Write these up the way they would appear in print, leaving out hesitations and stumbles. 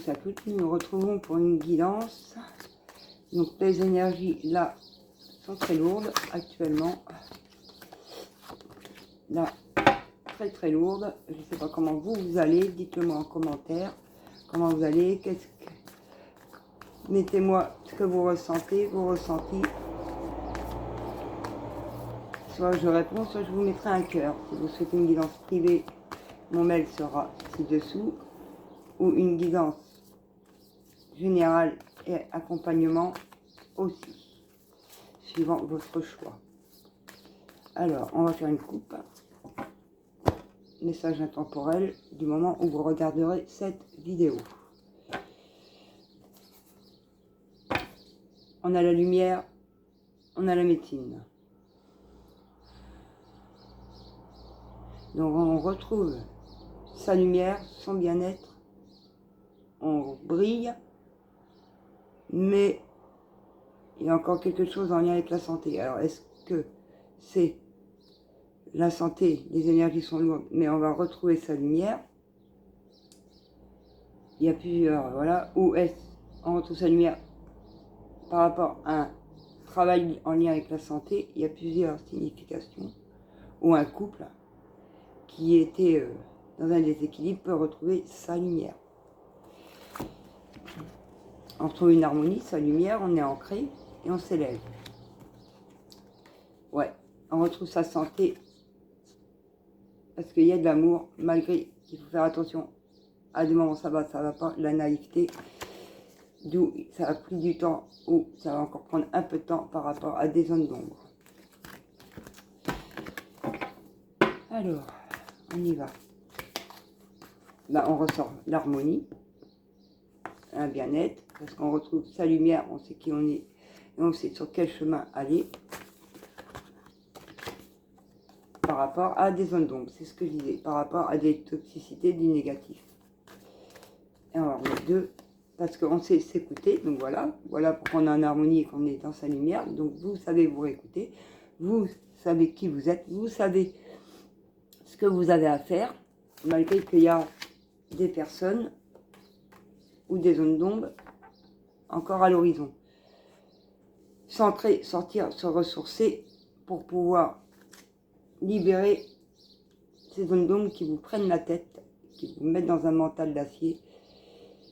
ça coûte. Nous nous retrouvons pour une guidance. Donc les énergies là sont très lourdes actuellement. Là, très lourdes. Je ne sais pas comment vous allez. Dites-le moi en commentaire. Comment vous allez. Mettez-moi ce que vous ressentez, vos ressentis. Soit je réponds, soit je vous mettrai un cœur. Si vous souhaitez une guidance privée, mon mail sera ci-dessous. Ou une guidance générale et accompagnement aussi, suivant votre choix. Alors, on va faire une coupe. Message intemporel du moment où vous regarderez cette vidéo. On a la lumière, on a la médecine. Donc on retrouve sa lumière, son bien-être, on brille, mais il y a encore quelque chose en lien avec la santé. Alors est-ce que c'est la santé, les énergies sont lourdes, mais on va retrouver sa lumière. Il y a plusieurs, voilà, où est-ce qu'on retrouve sa lumière par rapport à un travail en lien avec la santé. Il y a plusieurs significations, ou un couple qui était dans un déséquilibre peut retrouver sa lumière. On trouve une harmonie, sa lumière, on est ancré et on s'élève. Ouais, on retrouve sa santé parce qu'il y a de l'amour, malgré qu'il faut faire attention. À des moments ça va pas, la naïveté, d'où ça a pris du temps, ou ça va encore prendre un peu de temps par rapport à des zones d'ombre. Alors, on y va. Là, on ressort l'harmonie, un bien-être, parce qu'on retrouve sa lumière, on sait qui on est, et on sait sur quel chemin aller. Par rapport à des zones d'ombre, c'est ce que je disais, par rapport à des toxicités, du négatif. Et on va remettre deux, parce qu'on sait s'écouter, donc voilà pourquoi on est en harmonie et qu'on est dans sa lumière. Donc vous savez vous réécouter, vous savez qui vous êtes, vous savez ce que vous avez à faire, malgré qu'il y a des personnes ou des zones d'ombre encore à l'horizon. Centrer, sortir, se ressourcer pour pouvoir libérer ces zones d'ombre qui vous prennent la tête, qui vous mettent dans un mental d'acier,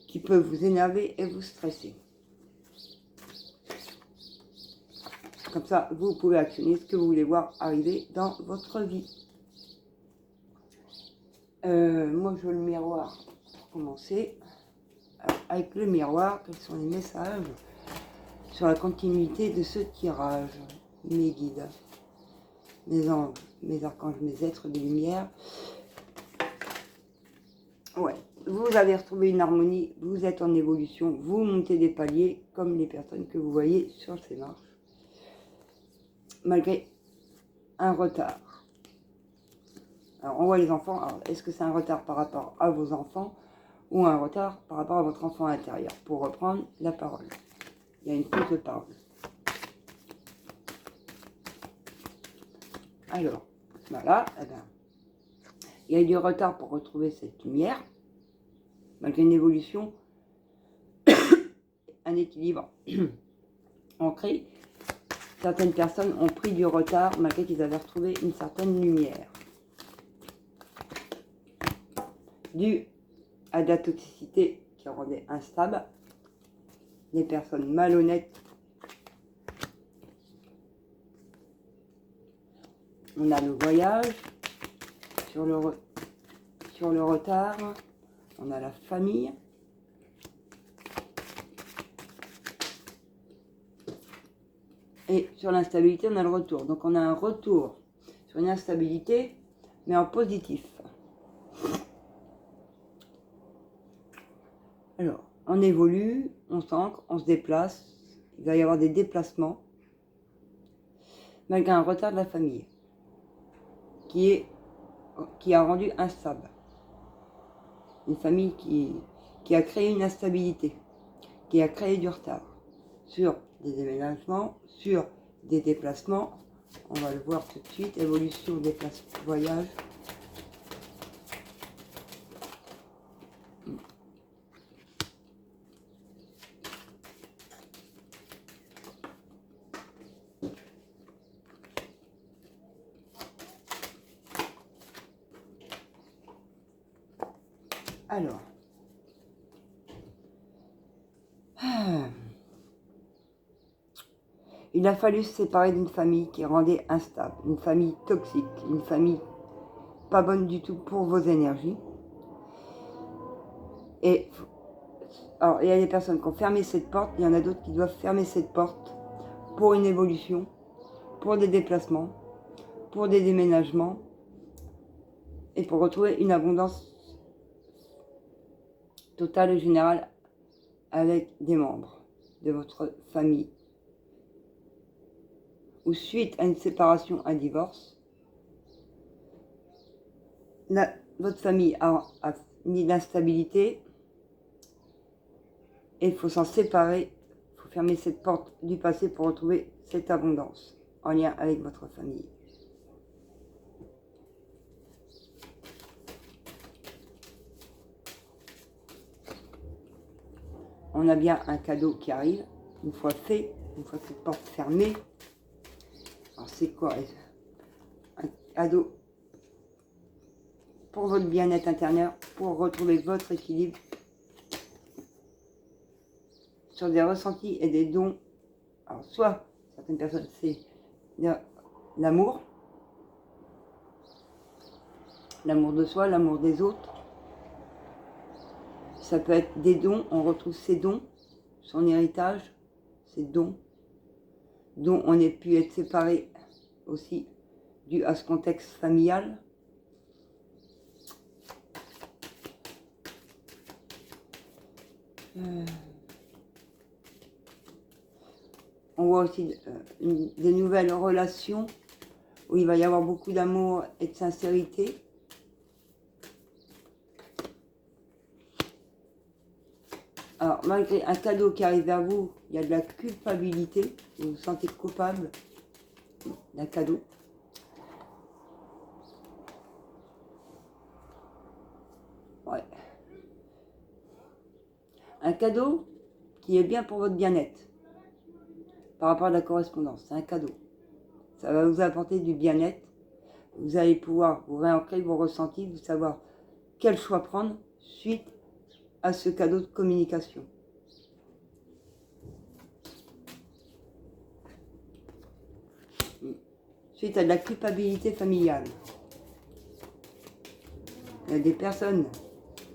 qui peuvent vous énerver et vous stresser. Comme ça, vous pouvez actionner ce que vous voulez voir arriver dans votre vie. Moi, je veux le miroir pour commencer. Alors, avec le miroir, quels sont les messages sur la continuité de ce tirage? Mes guides, mes anges, mes archanges, mes êtres de lumière. Ouais, vous avez retrouvé une harmonie, vous êtes en évolution, vous montez des paliers comme les personnes que vous voyez sur ces marches. Malgré un retard. Alors on voit les enfants, est-ce que c'est un retard par rapport à vos enfants ou un retard par rapport à votre enfant intérieur? Pour reprendre la parole, il y a une prise de parole. Alors, voilà, eh ben, il y a eu du retard pour retrouver cette lumière, malgré une évolution, un équilibre ancré. Certaines personnes ont pris du retard malgré qu'ils avaient retrouvé une certaine lumière. Dû à de la toxicité qui rendait instable, des personnes malhonnêtes. On a le voyage, sur le retard, on a la famille. Et sur l'instabilité, on a le retour. Donc on a un retour sur une instabilité, mais en positif. Alors, on évolue, on s'ancre, on se déplace. Il va y avoir des déplacements, malgré un retard de la famille, qui a rendu instable. Une famille qui a créé une instabilité, qui a créé du retard sur des déménagements, sur des déplacements. On va le voir tout de suite, évolution, déplacement, voyage. Alors. Il a fallu se séparer d'une famille qui rendait instable, une famille toxique, une famille pas bonne du tout pour vos énergies. Et alors, il y a des personnes qui ont fermé cette porte, il y en a d'autres qui doivent fermer cette porte pour une évolution, pour des déplacements, pour des déménagements et pour retrouver une abondance totale et générale avec des membres de votre famille. Ou suite à une séparation, un divorce, votre famille a mis l'instabilité et il faut s'en séparer, il faut fermer cette porte du passé pour retrouver cette abondance en lien avec votre famille. On a bien un cadeau qui arrive, une fois fait, une fois cette porte fermée. Alors c'est quoi? Un cadeau pour votre bien-être intérieur, pour retrouver votre équilibre sur des ressentis et des dons. Alors soit, certaines personnes, c'est l'amour, l'amour de soi, l'amour des autres. Ça peut être des dons, on retrouve ses dons, son héritage, ses dons, dont on ait pu être séparé aussi dû à ce contexte familial. On voit aussi des nouvelles relations où il va y avoir beaucoup d'amour et de sincérité. Alors, malgré un cadeau qui arrive vers vous, il y a de la culpabilité. Vous vous sentez coupable d'un cadeau. Ouais. Un cadeau qui est bien pour votre bien-être. Par rapport à la correspondance, c'est un cadeau. Ça va vous apporter du bien-être. Vous allez pouvoir vous réancrer vos ressentis, vous savoir quel choix prendre suite à ce cadeau de communication. Suite à de la culpabilité familiale. Il y a des personnes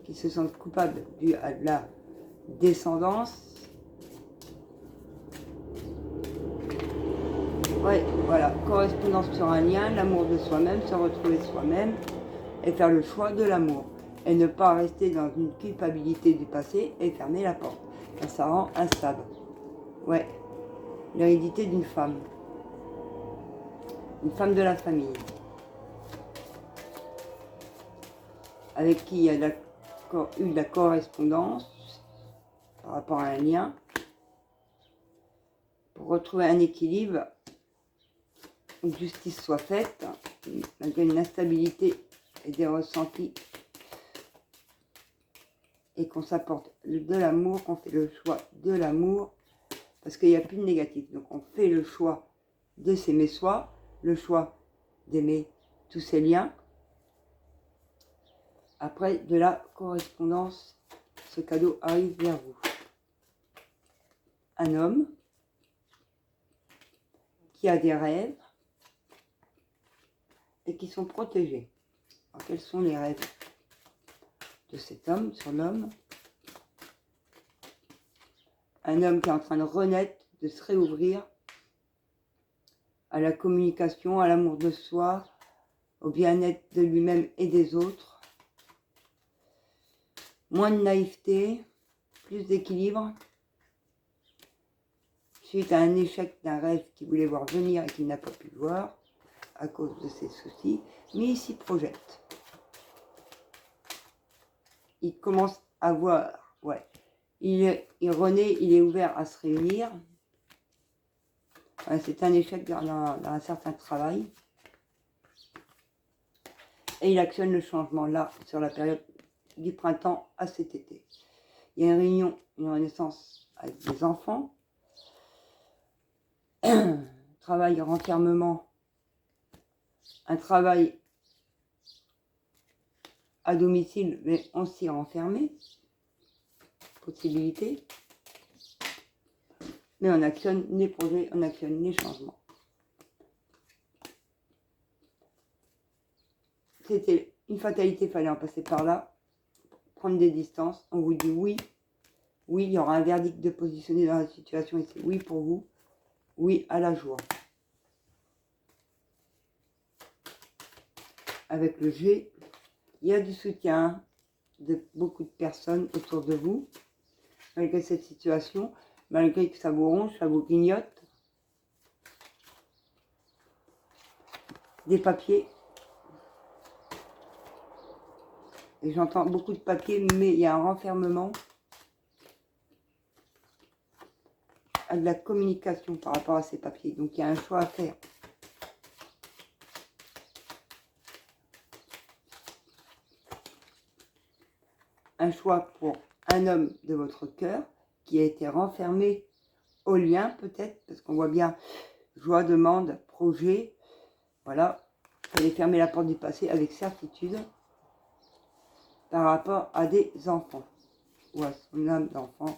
qui se sentent coupables dû à de la descendance. Ouais, voilà, correspondance sur un lien, l'amour de soi-même, se retrouver soi-même et faire le choix de l'amour. Et ne pas rester dans une culpabilité du passé et fermer la porte. Car ça rend instable. Ouais, l'hérédité d'une femme. Une femme de la famille. Avec qui il y a eu de la correspondance par rapport à un lien. Pour retrouver un équilibre, où justice soit faite, malgré une instabilité et des ressentis, et qu'on s'apporte de l'amour, qu'on fait le choix de l'amour, parce qu'il n'y a plus de négatif. Donc on fait le choix de s'aimer soi, le choix d'aimer tous ces liens. Après, de la correspondance, ce cadeau arrive vers vous. Un homme qui a des rêves et qui sont protégés. Alors, quels sont les rêves de cet homme sur l'homme? Un homme qui est en train de renaître, de se réouvrir à la communication, à l'amour de soi, au bien-être de lui-même et des autres. Moins de naïveté, plus d'équilibre. Suite à un échec d'un rêve qu'il voulait voir venir et qu'il n'a pas pu voir à cause de ses soucis, mais il s'y projette. Il commence à voir, ouais. Il renaît, il est ouvert à se réunir. Ouais, c'est un échec dans un certain travail. Et il actionne le changement là, sur la période du printemps à cet été. Il y a une réunion, une renaissance avec des enfants. Travail, renfermement. Un travail à domicile, mais on s'y renfermé. Possibilité. Mais on actionne les projets, on actionne les changements. C'était une fatalité, il fallait en passer par là, prendre des distances. On vous dit oui, oui, il y aura un verdict de positionner dans la situation et c'est oui pour vous, oui à la joie. Avec le G, il y a du soutien de beaucoup de personnes autour de vous, malgré cette situation, malgré que ça vous ronge, ça vous grignote. Des papiers. Et j'entends beaucoup de papiers, mais il y a un renfermement à de la communication par rapport à ces papiers. Donc il y a un choix à faire. Un choix pour un homme de votre cœur qui a été renfermé au lien peut-être, parce qu'on voit bien joie, demande, projet. Voilà, il fallait fermer la porte du passé avec certitude par rapport à des enfants ou à son âme d'enfant.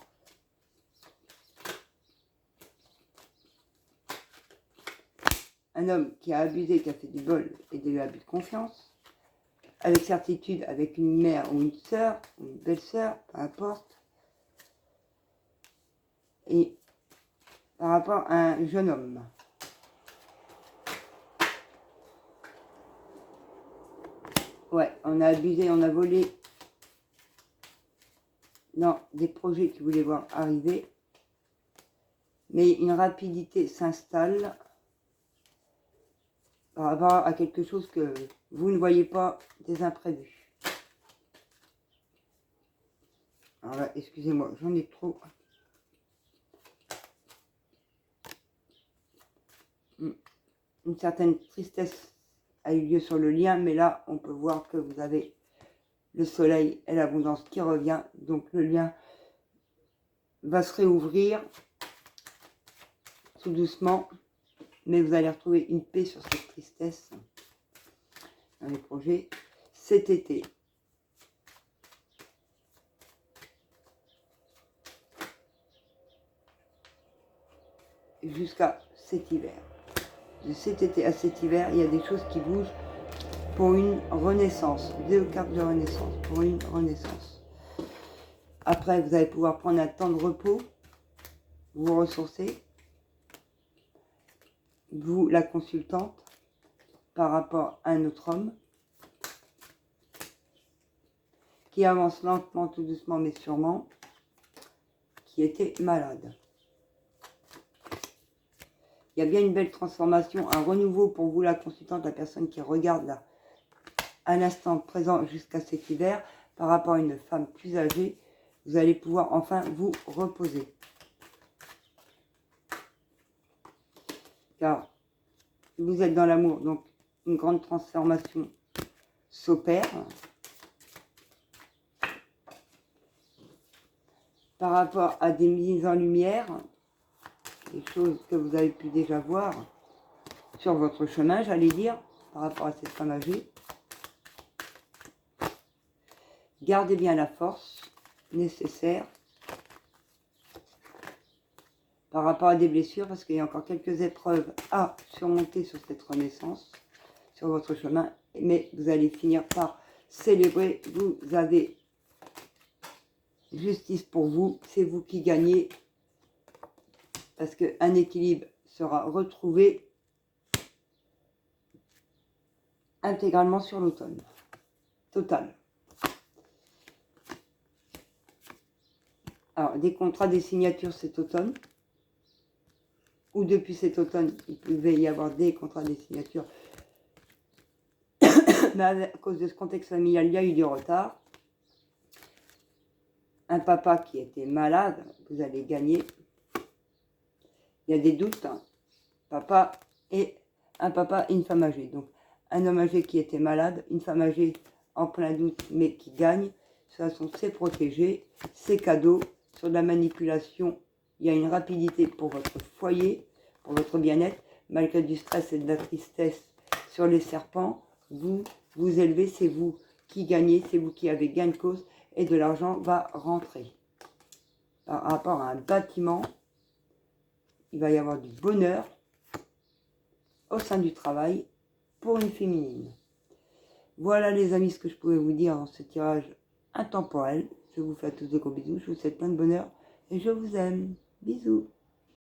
Un homme qui a abusé, qui a fait du vol et de l'abus de confiance. Avec certitude, avec une mère ou une sœur, ou une belle-sœur, peu importe. Et par rapport à un jeune homme. Ouais, on a abusé, on a volé dans des projets qu'il voulait voir arriver. Mais une rapidité s'installe par rapport à quelque chose que vous ne voyez pas, des imprévus. Alors là, excusez-moi, j'en ai trop. Une certaine tristesse a eu lieu sur le lien, mais là, on peut voir que vous avez le soleil et l'abondance qui revient. Donc le lien va se réouvrir tout doucement, mais vous allez retrouver une paix sur cette tristesse dans les projets cet été. Jusqu'à cet hiver. De cet été à cet hiver, il y a des choses qui bougent pour une renaissance. 2 cartes de renaissance, pour une renaissance. Après, vous allez pouvoir prendre un temps de repos, vous ressourcer. Vous, la consultante, par rapport à un autre homme, qui avance lentement, tout doucement, mais sûrement, qui était malade. Il y a bien une belle transformation, un renouveau pour vous, la consultante, la personne qui regarde là, à l'instant présent jusqu'à cet hiver, par rapport à une femme plus âgée, vous allez pouvoir enfin vous reposer. Car vous êtes dans l'amour, donc une grande transformation s'opère. Par rapport à des mises en lumière, des choses que vous avez pu déjà voir sur votre chemin, j'allais dire, par rapport à cette femme âgée. Gardez bien la force nécessaire par rapport à des blessures, parce qu'il y a encore quelques épreuves à surmonter sur cette renaissance, sur votre chemin, mais vous allez finir par célébrer. Vous avez justice pour vous, c'est vous qui gagnez, parce qu'un équilibre sera retrouvé intégralement sur l'automne. Total. Alors, des contrats, des signatures cet automne, ou depuis cet automne, il pouvait y avoir des contrats, des signatures, mais à cause de ce contexte familial, il y a eu du retard. Un papa qui était malade, vous allez gagner. Il y a des doutes, hein. Un papa et une femme âgée. Donc, un homme âgé qui était malade, une femme âgée en plein doute, mais qui gagne. De toute façon, c'est protégé, c'est cadeau. Sur de la manipulation, il y a une rapidité pour votre foyer, pour votre bien-être. Malgré du stress et de la tristesse sur les serpents, vous vous élevez, c'est vous qui gagnez, c'est vous qui avez gain de cause et de l'argent va rentrer. Par rapport à un bâtiment, il va y avoir du bonheur au sein du travail pour une féminine. Voilà les amis ce que je pouvais vous dire dans ce tirage intemporel. Je vous fais à tous de gros bisous, je vous souhaite plein de bonheur et je vous aime. Bisous.